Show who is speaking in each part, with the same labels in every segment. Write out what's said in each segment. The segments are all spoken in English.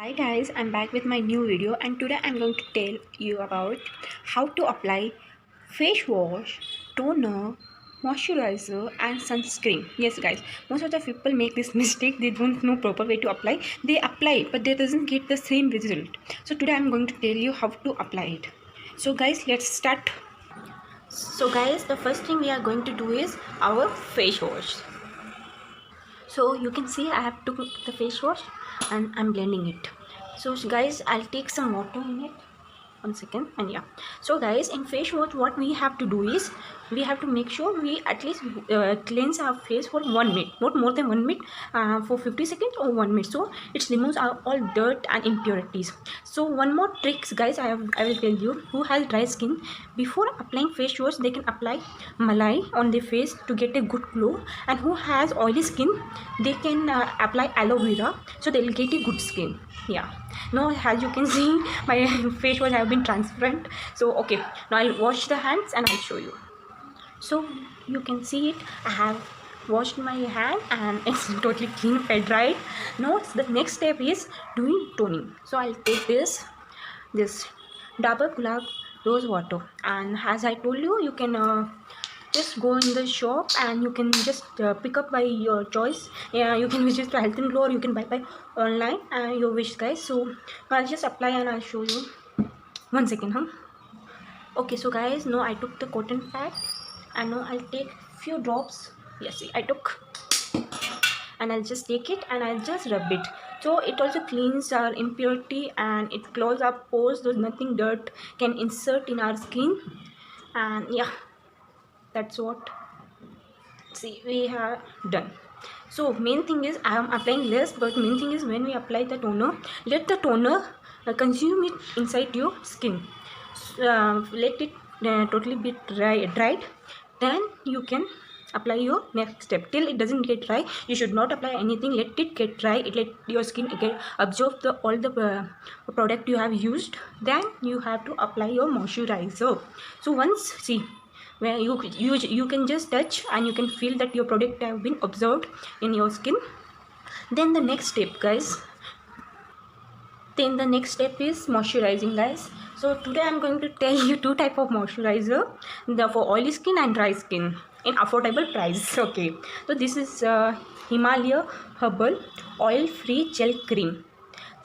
Speaker 1: Hi guys, I'm back with my new video and today I'm going to tell you about how to apply face wash, toner, moisturizer and sunscreen. Yes guys, most of the people make this mistake. They don't know proper way to apply. They apply but they doesn't get the same result. So today I'm going to tell you how to apply it. So guys, let's start. So guys, the first thing we are going to do is our face wash. So you can see I have took the face wash and I'm blending it. So guys, I'll take some water in it. 1 second. And yeah, so guys, in face wash what we have to do is we have to make sure we at least cleanse our face for 1 minute, not more than 1 minute, for 50 seconds or 1 minute, so it removes our all dirt and impurities. So one more tricks guys, I will tell you. Who has dry skin, before applying face wash they can apply malai on their face to get a good glow, and who has oily skin they can apply aloe vera, so they will get a good skin. Yeah, now as you can see my face wash have been transparent. So okay, now I'll wash the hands and I'll show you. So you can see it, I have washed my hand and it's totally clean, fed right. Now the next step is doing toning. So I'll take this Dabur Gulab rose water, and as I told you, you can just go in the shop and you can just pick up by your choice. Yeah, you can visit to Health and Glow or you can buy by online your wish guys. So I'll just apply and I'll show you. 1 second, huh? Okay, so guys, now I took the cotton pad and now I'll take few drops. Yes, see, I took, and I'll just take it and I'll just rub it. So it also cleans our impurity and it closes our pores, so nothing dirt can insert in our skin. And yeah, that's what, see, we have done. So main thing is I am applying less, but main thing is when we apply the toner, let the toner consume it inside your skin. Let it totally be dried, then you can apply your next step. Till it doesn't get dry, you should not apply anything. Let it get dry, let your skin get absorb the all the product you have used. Then you have to apply your moisturizer. So once, see, where you can just touch and you can feel that your product have been absorbed in your skin. Then the next step guys, then the next step is moisturizing guys. So today I'm going to tell you two type of moisturizer, the for oily skin and dry skin, in affordable price. Okay, so this is Himalaya Herbal Oil Free Gel Cream.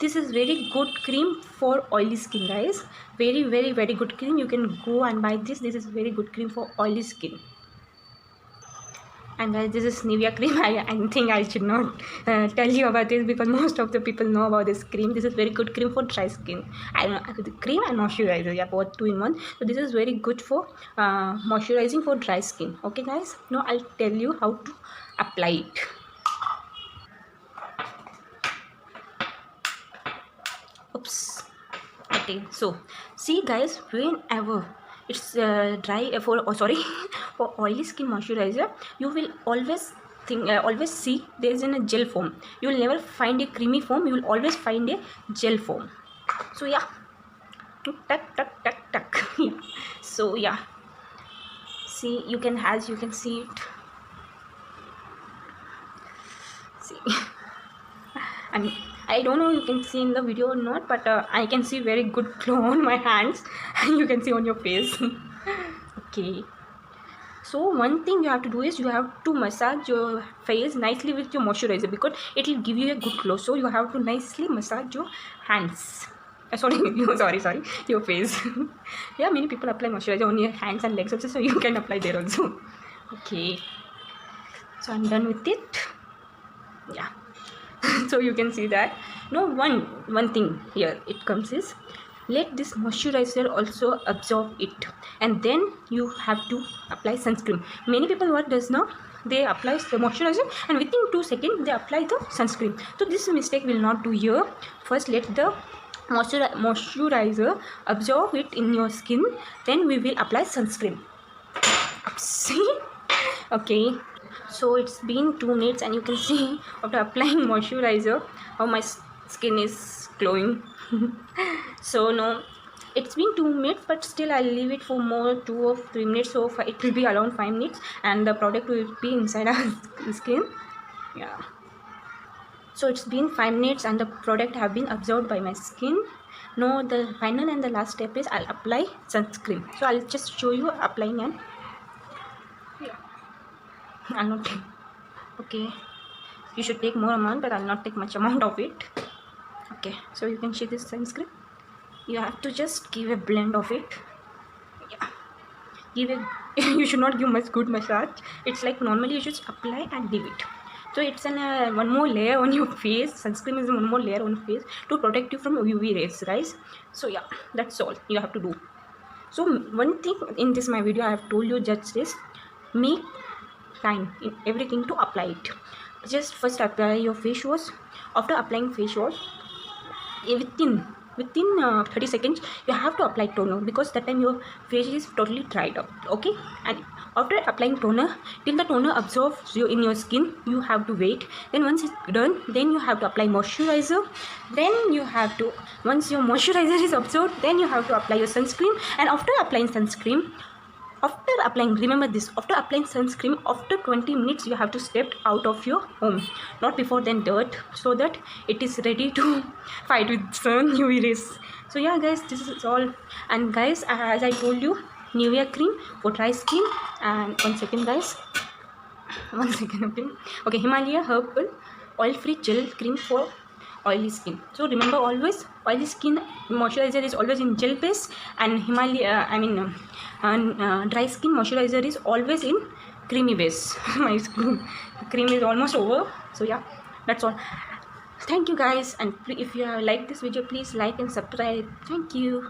Speaker 1: This is very good cream for oily skin guys. Very good cream. You can go and buy this. This is very good cream for oily skin. And guys, this is Nivea cream. I think I should not tell you about this because most of the people know about this cream. This is very good cream for dry skin. I don't know, the cream and moisturizer, yeah, both two in one. So this is very good for moisturizing for dry skin. Okay guys, now I'll tell you how to apply it. Oops. Okay, so see guys, whenever it's dry for for oily skin moisturizer, you will always always see there is in a gel form. You will never find a creamy form, you will always find a gel form. So yeah, tuck. Yeah. So yeah, see, you can, as you can see it, see. And I don't know you can see in the video or not, but I can see very good glow on my hands and you can see on your face. Okay, so one thing you have to do is you have to massage your face nicely with your moisturizer because it will give you a good glow. So you have to nicely massage your hands. Sorry, sorry, your face. Yeah, many people apply moisturizer on your hands and legs also, so you can apply there also. Okay, so I'm done with it. Yeah. So you can see that. No, one thing here it comes is, let this moisturizer also absorb it, and then you have to apply sunscreen. Many people what does now, they apply the moisturizer and within 2 seconds they apply the sunscreen. So this mistake will not do here. First let the moisturizer absorb it in your skin, then we will apply sunscreen. See? Okay, so it's been 2 minutes and you can see after applying moisturizer how my skin is glowing. So no, it's been 2 minutes, but still I'll leave it for more 2 or 3 minutes, so it will be around 5 minutes and the product will be inside our skin. Yeah, So it's been 5 minutes and the product have been absorbed by my skin. Now the final and the last step is I'll apply sunscreen. So I'll just show you applying, and I'll not take, okay, you should take more amount, but I'll not take much amount of it. Okay, so you can see this sunscreen. You have to just give a blend of it. Yeah, give it. You should not give much good massage. It's like normally you just apply and leave it. So it's an one more layer on your face. Sunscreen is one more layer on face to protect you from UV rays, guys. So yeah, that's all you have to do. So one thing in this my video I have told you just this: make time in everything to apply it. Just first apply your face wash. After applying face wash, within 30 seconds you have to apply toner, because that time your face is totally dried up. Okay, and after applying toner, till the toner absorbs you in your skin, you have to wait. Then once it's done, then you have to apply moisturizer. Then you have to, once your moisturizer is absorbed, then you have to apply your sunscreen. And after applying sunscreen, remember this, after applying sunscreen, after 20 minutes you have to step out of your home, not before then dirt, so that it is ready to fight with sun UV rays. So yeah guys, this is all. And guys, as I told you, Nivea cream for dry skin. And one second guys, one second. Okay, Himalaya herbal oil free gel cream for oily skin. So remember, always oily skin moisturizer is always in gel base, and Himalaya dry skin moisturizer is always in creamy base. My cream is almost over. So yeah, that's all. Thank you guys, and if you have liked this video, please like and subscribe. Thank you.